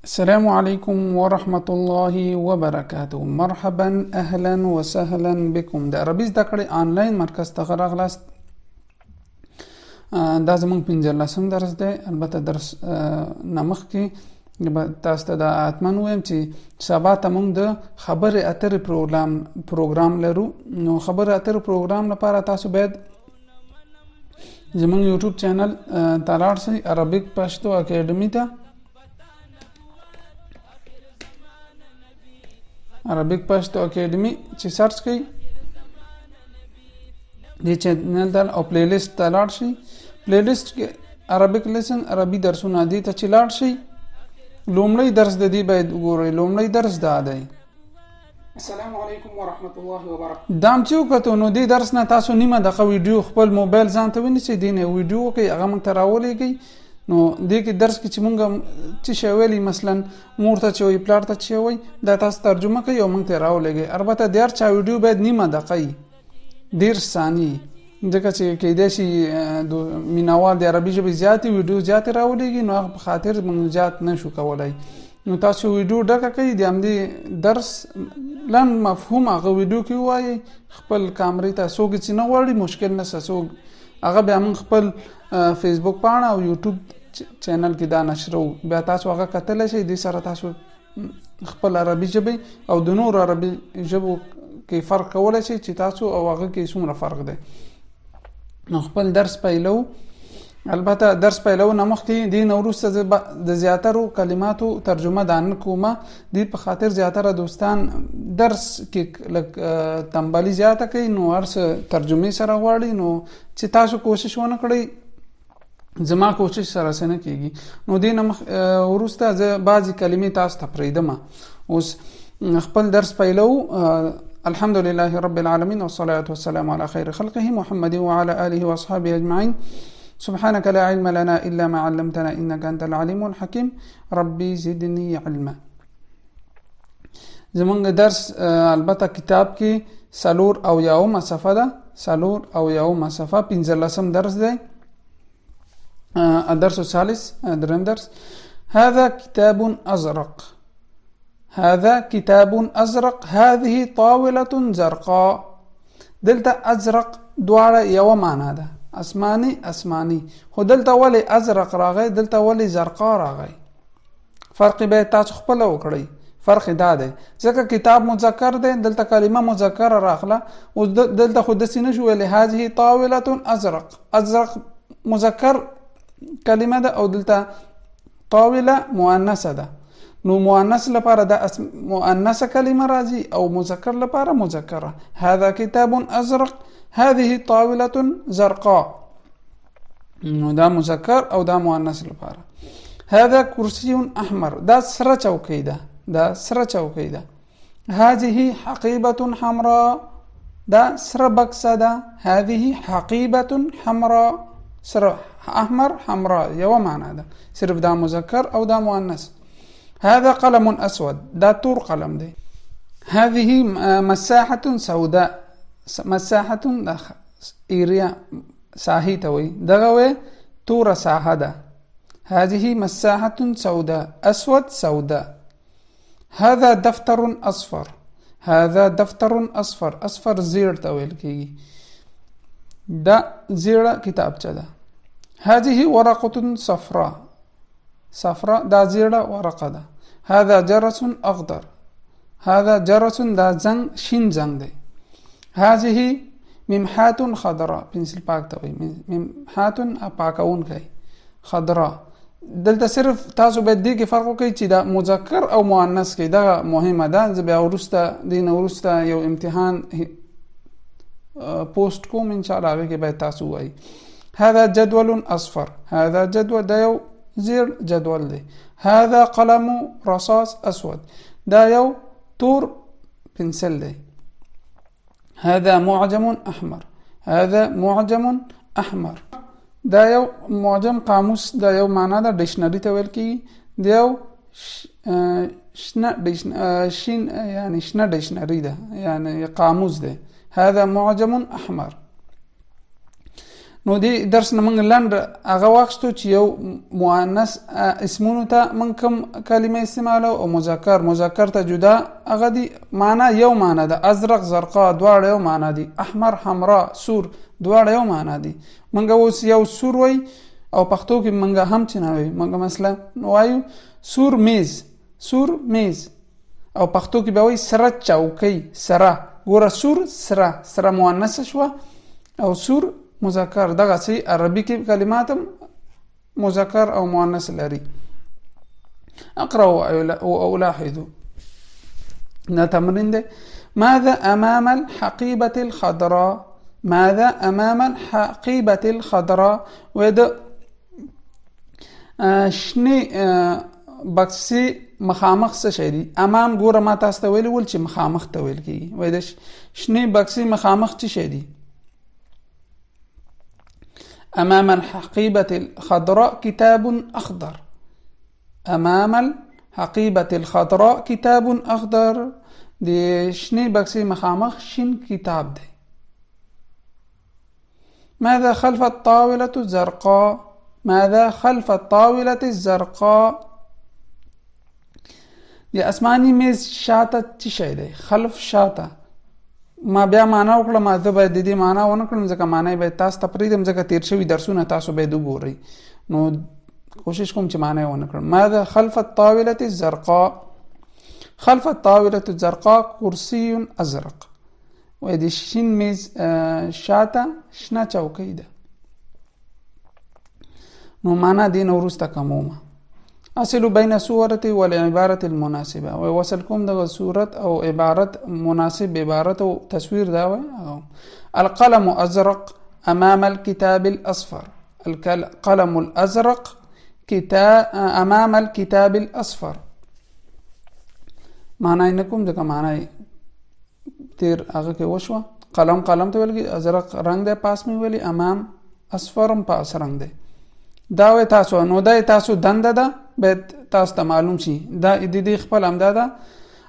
السلام عليكم ورحمة الله وبركاته. مرحبا اهلا وسهلا بكم. د عربي زده کړې آنلاین مرکز ته راغلاست. دا زموږ 15 درس دی. البته درس نمخ کې تاسو ته د اتمن وایم چې سبا ته موږ د خبرې اترې پروګرام لرو. نو خبرې اترې پروګرام لپاره تاسو باید زموږ یوټیوب چینل ته لاړ شئ، عربیک پښتو اکیډمي ته. عربیک پښتو اکیډمي چې سرچ کړئ دې چینل ته او پلی لیست ته لاړ شئ. پلی لیست کې عربیک لیسن عربي درسونه دي ته چې لاړ شئ. لومړی درس د دې باید وګورئ. لومړی درس دا دی. السلام علیکم ورحمت الله وبرکاته. دام چې وکړو نو دې درس نه تاسو نیمه دغه ویډیو خپل موبایل ځان ته ونیسئ، دې نه ویډیو کې هغه موږ ته راولېږئ. نو دې کې درس کې چې مونږ چې شی ویلي، مثلا مور ته چې وایي، پلار ته چې وایي، دا تاسو ترجمه کوئ او موږ ته راولېږئ. البته د هر چا ویډیو باید نیمه دقیقه وي، 10 ثانیې، ځکه چې کیدای شي مینوال د عربي ژبې زیاتې ویډیو زیاتې راولېږي، نو هغه په خاطر موږ زیات نه شو کولی. نو تاسو ویډیو ډکه کړئ، د همدې درس لن مفهوم هغه ویډیو کې ووایئ. خپل کامرې ته څوک چې نه غواړي مشکل نشته، څوک هغه بیا موږ خپل فیسبوک پاڼه او یوټیوب چینل کې دا نشرو، بیا تاسو هغه کتلی شئ. دې سره تاسو خپل عربي ژبې او د نور عربي ژبو کې فرق کولی شئ چې تاسو او هغه کې څومره فرق دی. نو خپل درس پیلو. البته درس پیلو نه مخکې دې نه وروسته د زیاترو کلماتو ترجمه دا نه کومه. دې په خاطر زیاتره دوستان درس کې لږ تنبلي زیاته کوي، نو هر څه ترجمې سره غواړي. نو چې تاسو کوشش ونه کړئ، زما کوشش سره څه نه کېږي. نو دې نه وروسته زه بعضې کلمې تاسو ته پرېږدم. اوس خپل درس پیلو. الحمد لله رب العالمين والصلاة والسلام على خير خلقه محمد وعلى آله وأصحابه أجمعين. سبحانك لا علم لنا إلا ما علمتنا إنك أنت العليم الحكيم. ربي زدني علما. زمونږ درس البته کتاب کې سلور او یومه صفحه ده. سلور او یومه صفحه 15 درس دی. الدرس الثالث، دریم درس. هذا كتاب أزرق. هذا كتاب أزرق. هذه طاولة زرقاء. دلته ازرق دواړه یو معنا ده، اسماني. خو دلته ولې ازرق راغی، دلته ولې زرقا راغی؟ فرق به تاسو خپل وکړئ. فرق دا دی ځکه کتاب مذکر دی، دلته کلمه مذکر راغله. او دلته خو داسې نه شو ویلی هذه طاولة ازرق. ازرق مذکر کلمه ده او دلته طاوله مؤنثه ده. نو مؤنث لپاره د مؤنثه کلمه راځي او مذکر لپاره مذکره. هذا كتاب ازرق. هذه طاولة زرقاء. نو دا مذکر او دا مؤنث لپاره. هذا كرسي احمر. دا سره چوکۍ ده. دا سره چوکۍ ده. هذه حقيبة حمراء. دا سره بکسه ده. هذه حقيبة حمراء. سره احمر حمراء یو معنا ده، صرف دا مذکر او دا مؤنث. هذا قلم اسود. دا تور قلم دی. هذه مساحة سوداء. مساحة دا ایریا ساحی ته وي، دغه وی تور ساحه ده. هذه مساحة سوداء. اسود سوداء. هذا دفتر اصفر. هذا دفتر اصفر. اصفر زیړ ته ویل کیږي، دا زیړه کتابچه ده. هذه ورقة صفراء. صفراء دا زیړه ورقه ده. هذا جرس اخضر. هذا جرس دا زنګ شین زنګ دی. هذه ممحات خضراء. پنسل پاک ته وي. ممحات پاکون کوي. خضراء. دلته صرف تاسو باید دې کې فرق وکړئ چې دا مذکر او مؤنث کې دا مهمه ده. زه بیا وروسته دین وروسته یو امتحان پوسټ کوم ان شاء الله، هغه کې باید تاسو وایي. هذا جدول اصفر. هذا جدول دا یو زیر جدول دی. هذا قلم رصاص اسود. دا یو تور پنسل دی. هذا معجم احمر. هذا معجم احمر. دا یو معجم قاموس، دا یو معنا ده، ډکشنری ته ویل کیږي. دا یو شین یعنی شنه ډکشنری ده، یعنی قاموس ده. هذا معجم احمر. نو دې درس نه موږ لنډ هغه واخیستو چې یو مؤنث اسمونو ته موږ کوم کلمه استعمالو او مذکر ته جدا هغه دي معنا یو معنا ده ازرق زرقا دواړه یو معنا دي احمر حمرا سور دواړه یو معنا دي موږ اوس یو سور وای او پښتو کې موږ هم چې نه وای موږ مثلا وایو سور میز او پښتو کې به وای سره چوکۍ سره ګوره سور سره مؤنث شو او سور مذکر دغه سي عربي کې کلمات مذکر او مؤنث لري اقرأوا او لاحظوا دا تمرین ده ماذا امام الحقيبة الخضراء ماذا امام الحقيبة الخضراء وده شنی بکسی مخامخ څه شي دي امام ګوره ما تاسو ته ویل ول چې مخامخ ته ویل کیږي وای د شنی بکسی مخامخ څه شي دي امام الحقيبة الخضراء كتاب اخضر امام الحقيبة الخضراء كتاب اخضر د شنی بکسی مخامخ شین کتاب دی ماذا خلف الطاولة الزرقاء ماذا خلف الطاولة الزرقاء د اسماني میز شاته څه شی دی خلف شاته ما بیا معنا وکړم زه باید د دې معنا ونه کړم ځکه معنا به تاسو ته پریدم ځکه تیر شوي درسونه تاسو به وګورئ نو کوشش کوم چې معنا ونه کړم ماذا خلف الطاولة الزرقاء خلف الطاولة الزرقاء كرسي ازرق و د شین میز شاته شنه چوکۍ ده نو معنا دین ورسته کومه اصل بین صورت والعبارة المناسبه و وصل کوم د صورت او عبارت مناسب عبارت او تصویر دا و القلم ازرق امام الكتاب الاصفر القلم الازرق كتاب امام الكتاب الاصفر معنا انکم دغه معنا تیر هغه کې وشو قلم ته ویل ازرق رنگ ده پاس می ویلی امام اصفرم پاس رنگ ده دا و تاسو نو دا تاسو دنده ده به تاسو ته معلوم شي دا د دې خپل امدا ده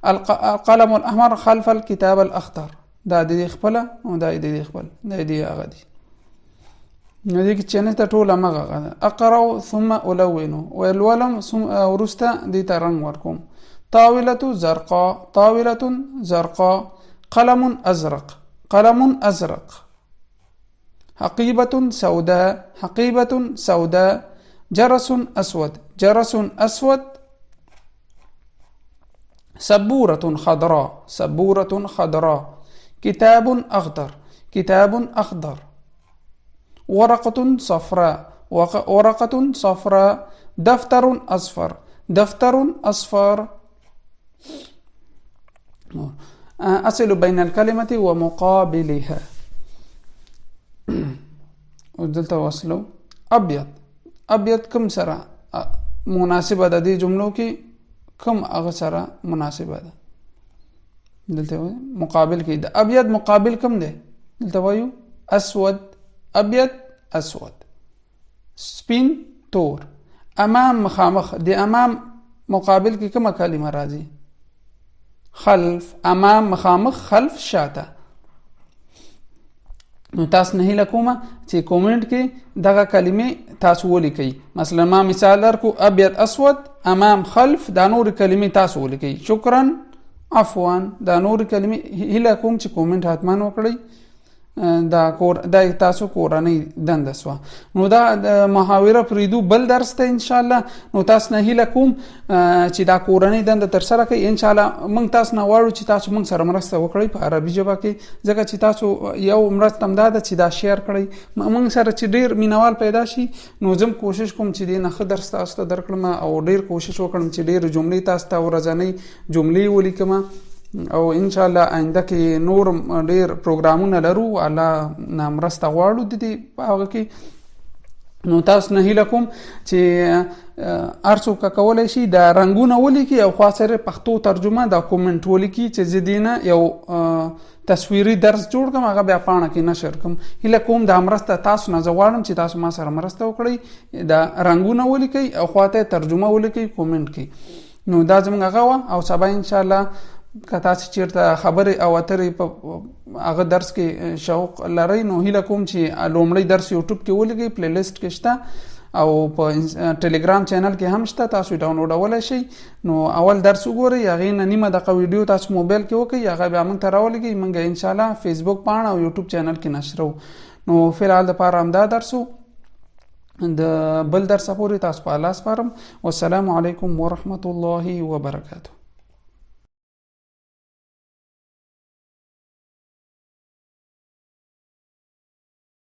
القلم الاحمر خلف الكتاب الاخضر دا د دې خپل او دا د دې خپل دا دې هغه دي نو دې کې چې نه ته ټول مغه اقرا ثم الون والولم ثم ورسته دې ته رنگ ورکوم طاوله زرقاء قلم ازرق حقيبة سوداء جرس أسود سبورة خضراء كتاب أخضر ورقة صفراء دفتر أصفر أصل بين الكلمة ومقابلها ودلته وصلو ابيض کم سره مناسبه ده د جملو کې کم هغه سره مناسبه ده دلته مقابل کې ده ابيض مقابل کم ده دلته وایو ابيض اسود سپین تور امام مخامخ د امام مقابل کې کومه کلمه راځي خلف امام مخامخ خلف شاته نو تاسو نه لکومه چې کومنټ کې دغه کلمې تاسو ولیکئ مثلا ما مثال درکو ابيض اسود امام خلف دا نور کلمې تاسو ولیکئ شکرا عفوا دا نور کلمې هله کوم چې کومنټ حتمان وکړئ دا تاسو کورنۍ دنده سوا نو دا محاوره پریدو بل درس ته ان شاء الله نو تاسو نه هله کوم چې دا کورنۍ دنده تر سره کوي ان شاء الله موږ تاسو نه واړو چې تاسو موږ سره مرسته وکړئ په عربي ژبه کې ځکه چې تاسو یو مرسته هم ده چې دا شیر کړئ موږ سره چې ډیر مینوال پیدا شي نو زم کوشش کوم چې دې نه درس تاسو ته درکړم او ډیر کوشش وکړم چې ډیر جملې تاسو ته ورځنی جملې ولیکم او ان شاء الله آینده کې نور ډیر پروګرامونه لرو الله نامرسته غواړو د دې هغه کې نو تاسو نه هیله کوم چې ارڅو کولای شي دا رنگونه ولیکي او خاصره پښتو ترجمه دا کومنټ ولیکي چې زدينه یو تصویری درس جوړ کوم هغه بیا پاڼه کې نشر کوم هیله کوم دا مرسته تاسو نه زغواړم چې تاسو ما سره مرسته وکړئ دا رنگونه ولیکي او خاطه ترجمه ولیکي کومنټ کې نو دا زموږ هغه او سبا ان شاء الله که تاسو چیرته خبرې او اترې په هغه درس کې شوق لرئ نو هیله کوم چې لومړی درس یوټیوب کې ولګئ، پلی لیست کې شته او په ټلګرام چینل کې هم شته، تاسو ډاونلوډولای شئ. نو اول درس وګورئ، هغې نه نیمه دقه ویډیو تاسو موبایل کې وکړئ، هغه بیا موږ ته راولګئ، موږ انشاءالله فیسبوک پاڼه او یوټیوب چینل کې نشرو. نو فلحال دپاره همدا درس و، د بل درسه پورې تاسو په الله سپارم. والسلام علیکم ورحمة الله وبرکاته.